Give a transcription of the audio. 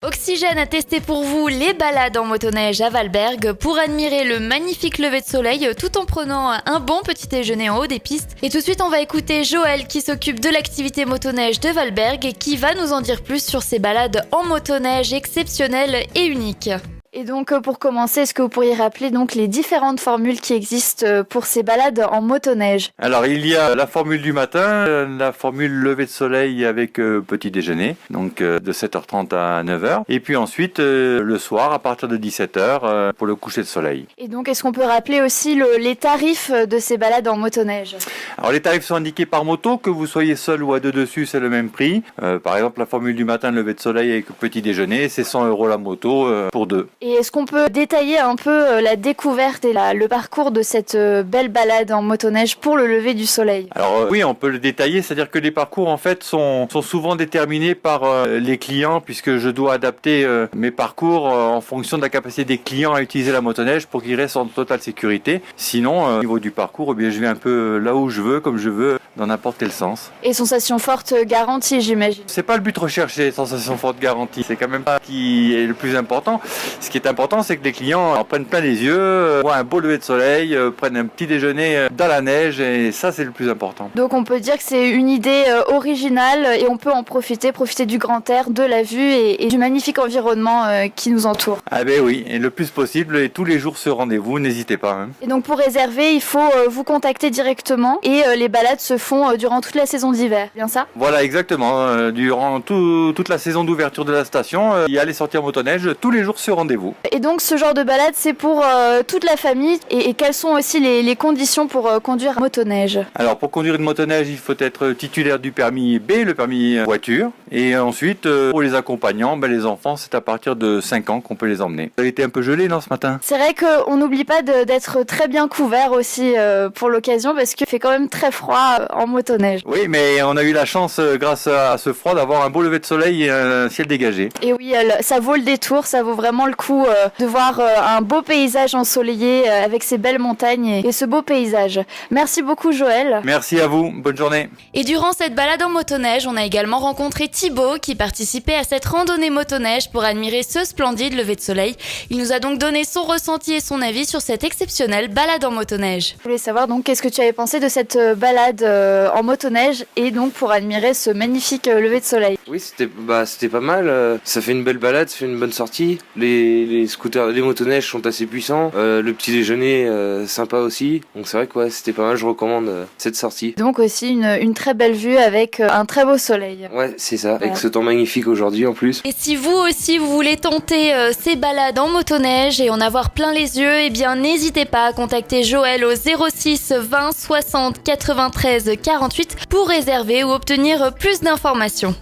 Oxygène a testé pour vous les balades en motoneige à Valberg pour admirer le magnifique lever de soleil tout en prenant un bon petit déjeuner en haut des pistes. Et tout de suite, on va écouter Joël qui s'occupe de l'activité motoneige de Valberg et qui va nous en dire plus sur ces balades en motoneige exceptionnelles et uniques. Et donc pour commencer, est-ce que vous pourriez rappeler donc les différentes formules qui existent pour ces balades en motoneige? Alors il y a la formule du matin, la formule lever de soleil avec petit déjeuner, donc de 7h30 à 9h. Et puis ensuite le soir à partir de 17h pour le coucher de soleil. Et donc est-ce qu'on peut rappeler aussi les tarifs de ces balades en motoneige? Alors les tarifs sont indiqués par moto, que vous soyez seul ou à deux dessus, c'est le même prix. Par exemple la formule du matin, lever de soleil avec petit déjeuner, c'est 100 € la moto pour deux. Et est-ce qu'on peut détailler un peu la découverte et le parcours de cette belle balade en motoneige pour le lever du soleil? Alors oui, on peut le détailler, c'est-à-dire que les parcours en fait sont souvent déterminés par les clients, puisque je dois adapter mes parcours en fonction de la capacité des clients à utiliser la motoneige pour qu'ils restent en totale sécurité. Sinon, au niveau du parcours, eh bien, je vais un peu là où je veux, comme je veux, dans n'importe quel sens. Et sensation forte garantie, j'imagine. C'est pas le but recherché, sensation forte garantie. C'est quand même pas ce qui est le plus important. Ce qui est important, c'est que les clients en prennent plein les yeux, voient un beau lever de soleil, prennent un petit déjeuner dans la neige, et ça, c'est le plus important. Donc on peut dire que c'est une idée originale et on peut en profiter du grand air, de la vue et du magnifique environnement qui nous entoure. Ah ben oui, et le plus possible, et tous les jours ce rendez-vous, n'hésitez pas. Hein. Et donc pour réserver, il faut vous contacter directement et les balades se font durant toute la saison d'hiver, bien ça? Voilà, exactement. Durant toute la saison d'ouverture de la station, il y a les sorties en motoneige, tous les jours ce rendez-vous. Et donc ce genre de balade, c'est pour toute la famille. Et quelles sont aussi les conditions pour conduire motoneige? Alors pour conduire une motoneige, il faut être titulaire du permis B, le permis voiture. Et ensuite, pour les accompagnants, les enfants, c'est à partir de 5 ans qu'on peut les emmener. Ça a été un peu gelé, non, ce matin? C'est vrai qu'on n'oublie pas d'être très bien couvert aussi pour l'occasion, parce qu'il fait quand même très froid en motoneige. Oui, mais on a eu la chance, grâce à ce froid, d'avoir un beau lever de soleil et un ciel dégagé. Et oui, ça vaut le détour, ça vaut vraiment le coup de voir un beau paysage ensoleillé avec ces belles montagnes et ce beau paysage. Merci beaucoup Joël. Merci à vous, bonne journée. Et durant cette balade en motoneige, on a également rencontré Thibaut qui participait à cette randonnée motoneige pour admirer ce splendide lever de soleil. Il nous a donc donné son ressenti et son avis sur cette exceptionnelle balade en motoneige. Je voulais savoir donc qu'est-ce que tu avais pensé de cette balade en motoneige et donc pour admirer ce magnifique lever de soleil. Oui, c'était pas mal. Ça fait une belle balade, ça fait une bonne sortie. Les scooters, les motoneiges sont assez puissants. Le petit déjeuner, sympa aussi. Donc c'est vrai que c'était pas mal. Je recommande cette sortie. Donc aussi une très belle vue avec un très beau soleil. Ouais, c'est ça. Avec ce temps magnifique aujourd'hui en plus. Et si vous aussi vous voulez tenter ces balades en motoneige et en avoir plein les yeux, eh bien n'hésitez pas à contacter Joël au 06 20 60 93 48 pour réserver ou obtenir plus d'informations.